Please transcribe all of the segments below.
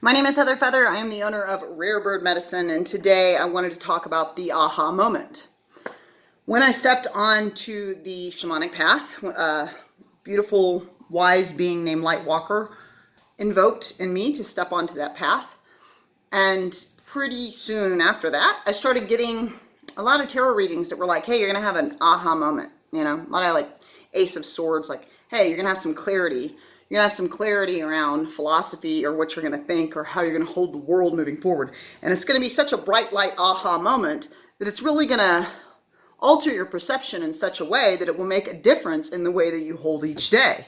My name is Heather Feather. I am the owner of Rare Bird Medicine, and today I wanted to talk about the aha moment. When I stepped onto the shamanic path, a beautiful, wise being named Lightwalker invoked in me to step onto that path. And pretty soon after that, I started getting a lot of tarot readings that were like, hey, you're going to have an aha moment. You know, a lot of like Ace of Swords, like, hey, you're going to have some clarity. You're going to have some clarity around philosophy or what you're going to think or how you're going to hold the world moving forward. And it's going to be such a bright light aha moment that it's really going to alter your perception in such a way that it will make a difference in the way that you hold each day.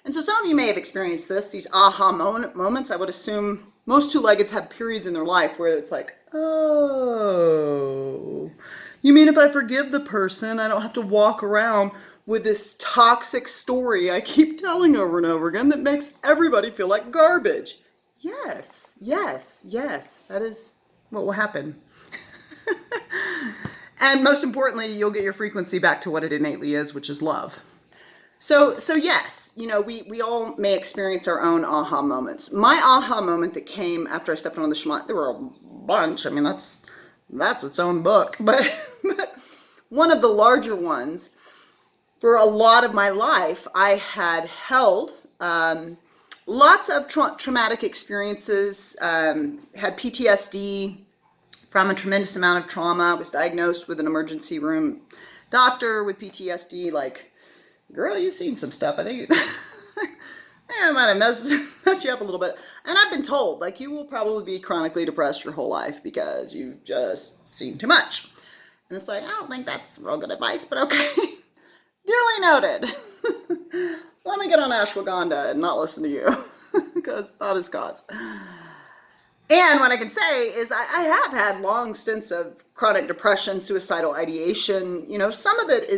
And so some of you may have experienced this, these aha moments. I would assume most two-leggeds have periods in their life where it's like, oh, you mean if I forgive the person, I don't have to walk around with this toxic story I keep telling over and over again that makes everybody feel like garbage? Yes, yes, yes, that is what will happen. And most importantly, you'll get your frequency back to what it innately is, which is love. So yes, you know, we all may experience our own aha moments. My aha moment that came after I stepped on the shaman, there were a bunch. I mean, that's its own book. But one of the larger ones, for a lot of my life, I had held lots of traumatic experiences, had PTSD from a tremendous amount of trauma, was diagnosed with an emergency room doctor with PTSD, like, girl, you've seen some stuff. I think I might have messed you up a little bit. And I've been told, like, you will probably be chronically depressed your whole life because you've just seen too much. And it's like, I don't think that's real good advice, but okay. Duly noted. Let me get on ashwagandha and not listen to you because thought is cause. And what I can say is I have had long stints of chronic depression, suicidal ideation. You know, some of it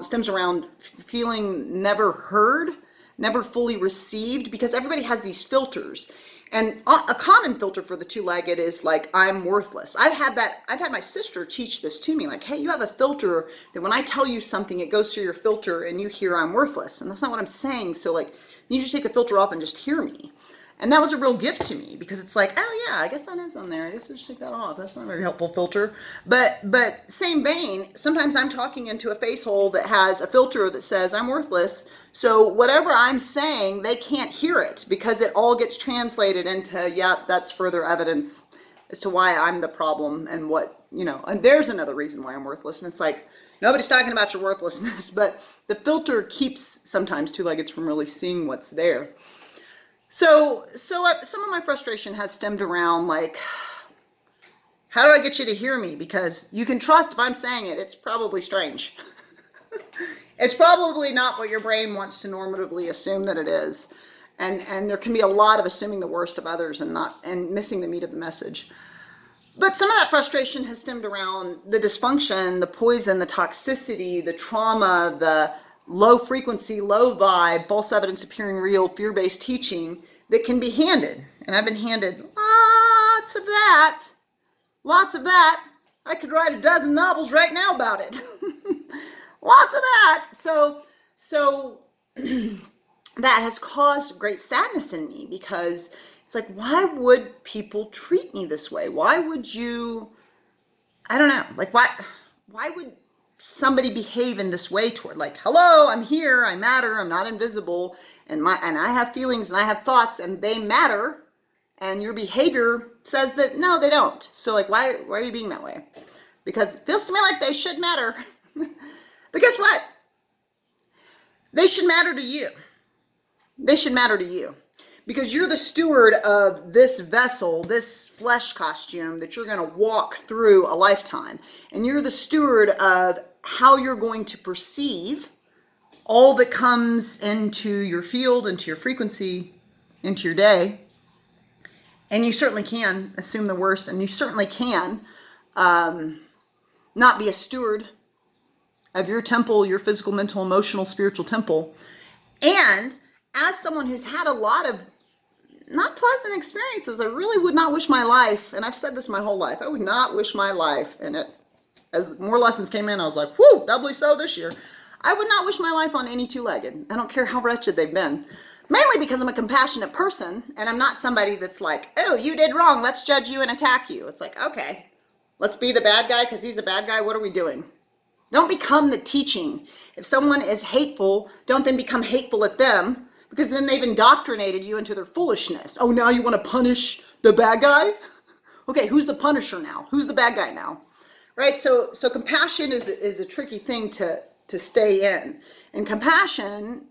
stems around feeling never heard, never fully received, because everybody has these filters. And a common filter for the two-legged is like, I'm worthless. I've had my sister teach this to me, like, hey, you have a filter that when I tell you something, it goes through your filter and you hear I'm worthless. And that's not what I'm saying. So like, you just take the filter off and just hear me. And that was a real gift to me because it's like, oh yeah, I guess that is on there. I guess I'll just take that off. That's not a very helpful filter. But same vein, sometimes I'm talking into a face hole that has a filter that says I'm worthless. So whatever I'm saying, they can't hear it because it all gets translated into, yeah, that's further evidence as to why I'm the problem and what, you know, and there's another reason why I'm worthless. And it's like, nobody's talking about your worthlessness, but the filter keeps sometimes two-leggeds from really seeing what's there. So some of my frustration has stemmed around like, how do I get you to hear me? Because you can trust if I'm saying it, it's probably strange. It's probably not what your brain wants to normatively assume that it is. And there can be a lot of assuming the worst of others and missing the meat of the message. But some of that frustration has stemmed around the dysfunction, the poison, the toxicity, the trauma, the low frequency, low vibe, false evidence appearing real, fear-based teaching that can be handed. And I've been handed lots of that. Lots of that. I could write a dozen novels right now about it. Lots of that. So that has caused great sadness in me because it's like, why would people treat me this way? Why would you, I don't know, like why would somebody behave in this way toward, like, hello, I'm here, I matter, I'm not invisible, and I have feelings and I have thoughts and they matter, and your behavior says that no, they don't. So like, why are you being that way? Because it feels to me like they should matter. But guess what? They should matter to you. They should matter to you. Because you're the steward of this vessel, this flesh costume that you're going to walk through a lifetime. And you're the steward of how you're going to perceive all that comes into your field, into your frequency, into your day. And you certainly can assume the worst, and you certainly can not be a steward of your temple, your physical, mental, emotional, spiritual temple. And as someone who's had a lot of not pleasant experiences, I really would not wish my life, and I've said this my whole life, I would not wish my life, and as more lessons came in, I was like, whoo, doubly so this year. I would not wish my life on any two-legged. I don't care how wretched they've been. Mainly because I'm a compassionate person and I'm not somebody that's like, oh, you did wrong, let's judge you and attack you. It's like, okay, let's be the bad guy because he's a bad guy. What are we doing? Don't become the teaching. If someone is hateful, don't then become hateful at them, because then they've indoctrinated you into their foolishness. Oh, now you want to punish the bad guy? Okay, who's the punisher now? Who's the bad guy now? Right? So compassion is a tricky thing to stay in. And compassion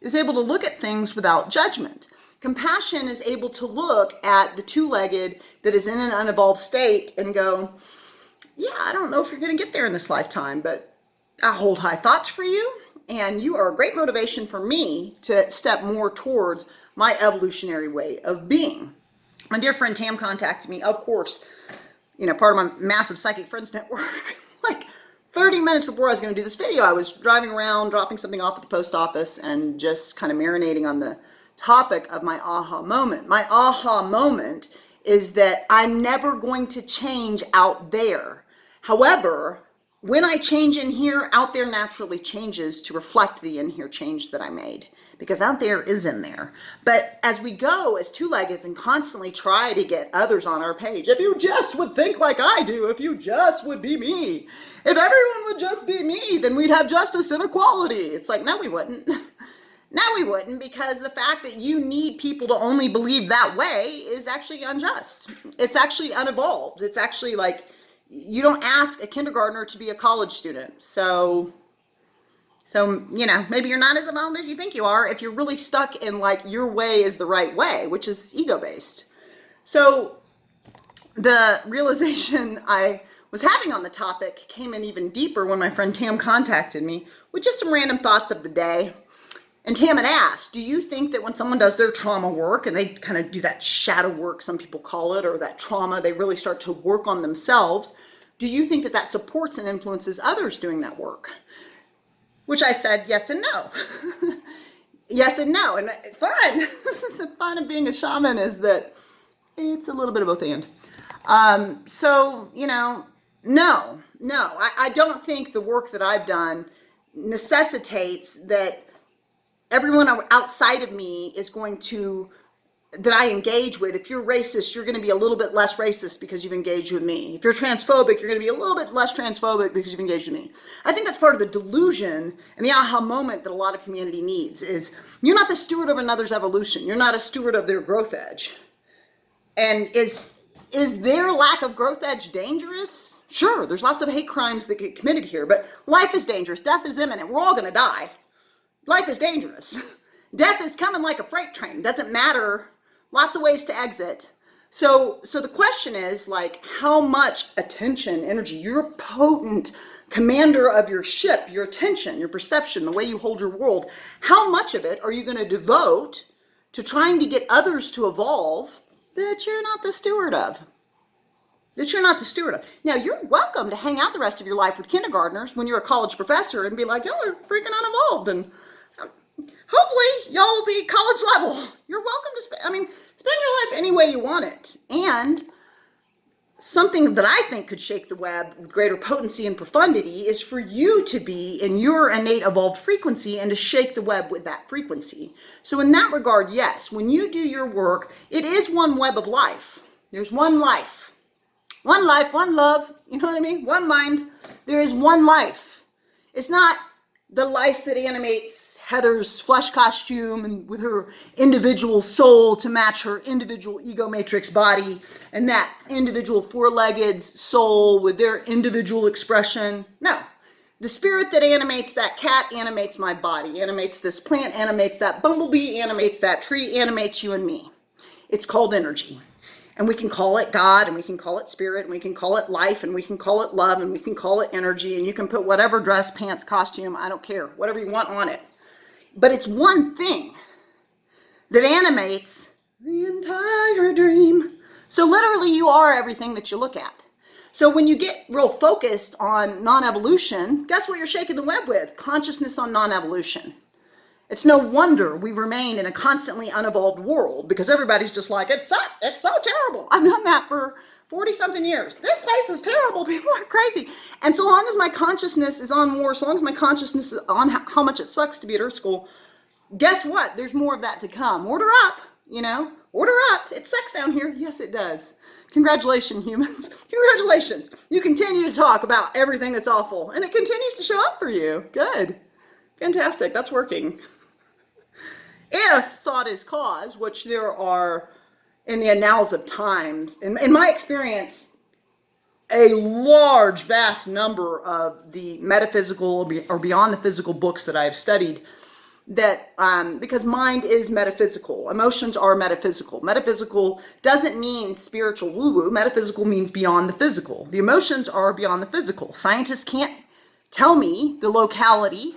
is able to look at things without judgment. Compassion is able to look at the two-legged that is in an unevolved state and go, yeah, I don't know if you're going to get there in this lifetime, but I hold high thoughts for you, and you are a great motivation for me to step more towards my evolutionary way of being. My dear friend Tam contacted me, of course, part of my massive psychic friends network, like 30 minutes before I was going to do this video. I was driving around, dropping something off at the post office, and just kind of marinating on the topic of my aha moment. My aha moment is that I'm never going to change out there. However, when I change in here, out there naturally changes to reflect the in here change that I made, because out there is in there. But as we go as two-leggeds and constantly try to get others on our page, if you just would think like I do, if you just would be me, if everyone would just be me, then we'd have justice and equality. It's like, no, we wouldn't. No, we wouldn't, because the fact that you need people to only believe that way is actually unjust. It's actually unevolved. It's actually like, you don't ask a kindergartner to be a college student. So maybe you're not as evolved as you think you are if you're really stuck in like your way is the right way, which is ego-based. So the realization I was having on the topic came in even deeper when my friend Tam contacted me with just some random thoughts of the day. And Tam had asked, do you think that when someone does their trauma work, and they kind of do that shadow work, some people call it, or that trauma, they really start to work on themselves, do you think that that supports and influences others doing that work? Which I said, yes and no. Yes and no. And fun. This is the fun of being a shaman, is that it's a little bit of both and. No. I don't think the work that I've done necessitates that everyone outside of me is going to, that I engage with. If you're racist, you're going to be a little bit less racist because you've engaged with me. If you're transphobic, you're going to be a little bit less transphobic because you've engaged with me. I think that's part of the delusion and the aha moment that a lot of humanity needs is, you're not the steward of another's evolution. You're not a steward of their growth edge. And is their lack of growth edge dangerous? Sure, there's lots of hate crimes that get committed here, but life is dangerous. Death is imminent. We're all going to die. Life is dangerous. Death is coming like a freight train. Doesn't matter. Lots of ways to exit. So the question is, like, how much attention, energy, you're potent commander of your ship, your attention, your perception, the way you hold your world, how much of it are you going to devote to trying to get others to evolve that you're not the steward of? That you're not the steward of. Now, you're welcome to hang out the rest of your life with kindergartners when you're a college professor and be like, y'all are freaking unevolved, and hopefully y'all will be college level. You're welcome to spend your life any way you want it. And something that I think could shake the web with greater potency and profundity is for you to be in your innate evolved frequency and to shake the web with that frequency. So in that regard, yes, when you do your work, it is one web of life. There's one life. One life, one love, you know what I mean? One mind. There is one life. It's not the life that animates Heather's flesh costume and with her individual soul to match her individual ego matrix body, and that individual four-legged soul with their individual expression. No. The spirit that animates that cat animates my body, animates this plant, animates that bumblebee, animates that tree, animates you and me. It's called energy. And we can call it God, and we can call it spirit, and we can call it life, and we can call it love, and we can call it energy, and you can put whatever dress, pants, costume, I don't care, whatever you want on it. But it's one thing that animates the entire dream. So literally you are everything that you look at. So when you get real focused on non-evolution, guess what you're shaking the web with? Consciousness on non-evolution. It's no wonder we remain in a constantly unevolved world, because everybody's just like, it's so terrible. I've done that for 40-something years. This place is terrible. People are crazy. And so long as my consciousness is on war, so long as my consciousness is on how much it sucks to be at Earth School, guess what? There's more of that to come. Order up, order up. It sucks down here. Yes, it does. Congratulations, humans. Congratulations. You continue to talk about everything that's awful, and it continues to show up for you. Good. Fantastic. That's working. If thought is cause, which there are in the annals of times, in my experience, a large, vast number of the metaphysical or beyond the physical books that I've studied, that because mind is metaphysical, emotions are metaphysical. Metaphysical doesn't mean spiritual woo-woo. Metaphysical means beyond the physical. The emotions are beyond the physical. Scientists can't tell me the locality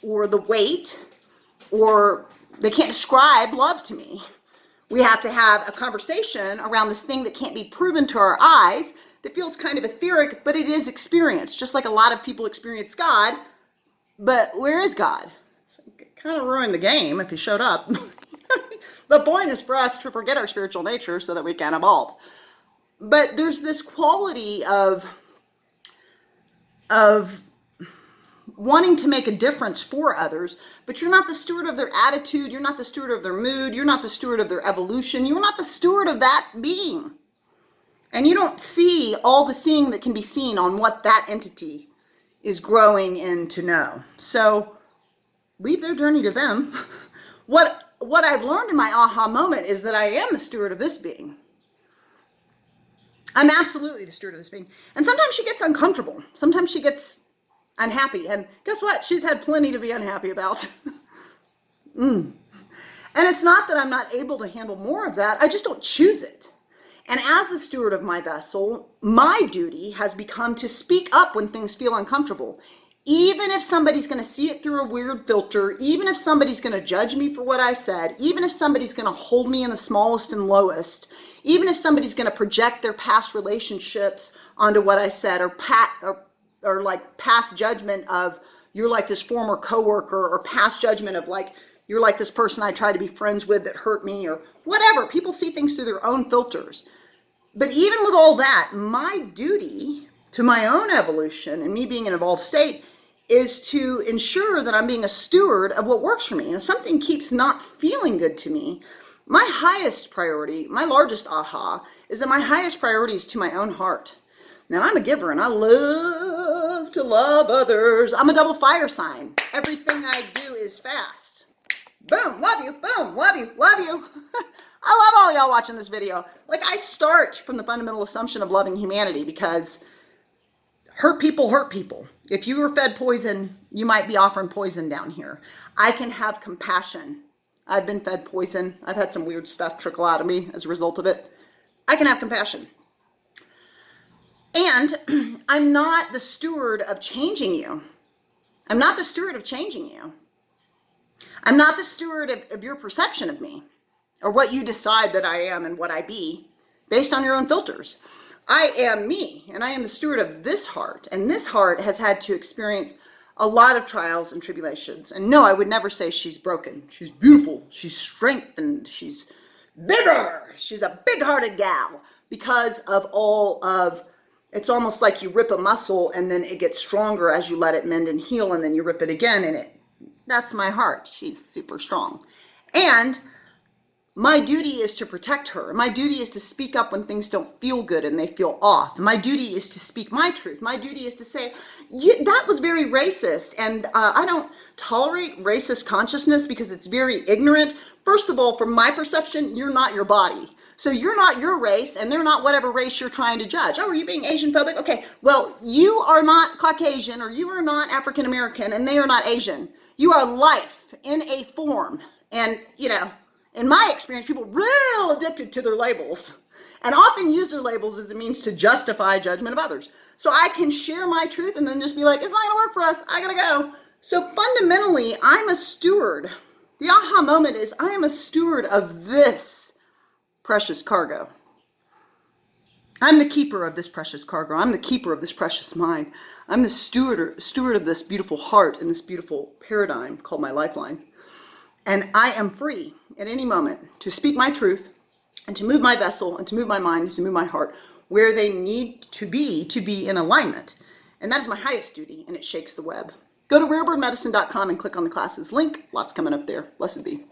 or the weight, or they can't describe love to me. We have to have a conversation around this thing that can't be proven to our eyes, that feels kind of etheric, but it is experienced, just like a lot of people experience God. But where is God? It kind of ruined the game if he showed up. The point is for us to forget our spiritual nature so that we can evolve. But there's this quality of wanting to make a difference for others, but you're not the steward of their attitude, you're not the steward of their mood, you're not the steward of their evolution, you're not the steward of that being. And you don't see all the seeing that can be seen on what that entity is growing in to know. So leave their journey to them. What I've learned in my aha moment is that I am the steward of this being. I'm absolutely the steward of this being. And sometimes she gets uncomfortable. Sometimes she gets unhappy. And guess what? She's had plenty to be unhappy about. And it's not that I'm not able to handle more of that. I just don't choose it. And as the steward of my vessel, my duty has become to speak up when things feel uncomfortable. Even if somebody's going to see it through a weird filter, even if somebody's going to judge me for what I said, even if somebody's going to hold me in the smallest and lowest, even if somebody's going to project their past relationships onto what I said, or like past judgment of you're like this former coworker, or past judgment of like you're like this person I tried to be friends with that hurt me, or whatever. People see things through their own filters. But even with all that, my duty to my own evolution and me being in an evolved state is to ensure that I'm being a steward of what works for me. And if something keeps not feeling good to me, my highest priority, my largest aha, is that my highest priority is to my own heart. Now, I'm a giver, and I love to love others. I'm a double fire sign. Everything I do is fast. Boom, love you. Boom, love you, love you. I love all y'all watching this video. Like, I start from the fundamental assumption of loving humanity, because hurt people hurt people. If you were fed poison, you might be offering poison down here. I can have compassion. I've been fed poison. I've had some weird stuff trickle out of me as a result of it. I can have compassion. And I'm not the steward of changing you. I'm not the steward of changing you. I'm not the steward of your perception of me, or what you decide that I am and what I be, based on your own filters. I am me, and I am the steward of this heart. And this heart has had to experience a lot of trials and tribulations. And no, I would never say she's broken. She's beautiful. She's strengthened. She's bigger. She's a big-hearted gal, because of all of, it's almost like you rip a muscle and then it gets stronger as you let it mend and heal, and then you rip it again, and that's my heart. She's super strong. And my duty is to protect her. My duty is to speak up when things don't feel good and they feel off. My duty is to speak my truth. My duty is to say, that was very racist, and I don't tolerate racist consciousness because it's very ignorant. First of all, from my perception, you're not your body. So you're not your race, and they're not whatever race you're trying to judge. Oh, are you being Asian phobic? Okay, well, you are not Caucasian, or you are not African American, and they are not Asian. You are life in a form. And, in my experience, people are real addicted to their labels, and often use their labels as a means to justify judgment of others. So I can share my truth and then just be like, it's not gonna work for us, I gotta go. So fundamentally, I'm a steward. The aha moment is, I am a steward of this precious cargo. I'm the keeper of this precious cargo. I'm the keeper of this precious mind. I'm the steward of this beautiful heart and this beautiful paradigm called my lifeline. And I am free at any moment to speak my truth, and to move my vessel, and to move my mind, and to move my heart where they need to be in alignment. And that is my highest duty, and it shakes the web. Go to rarebirdmedicine.com and click on the classes link. Lots coming up there. Blessed be.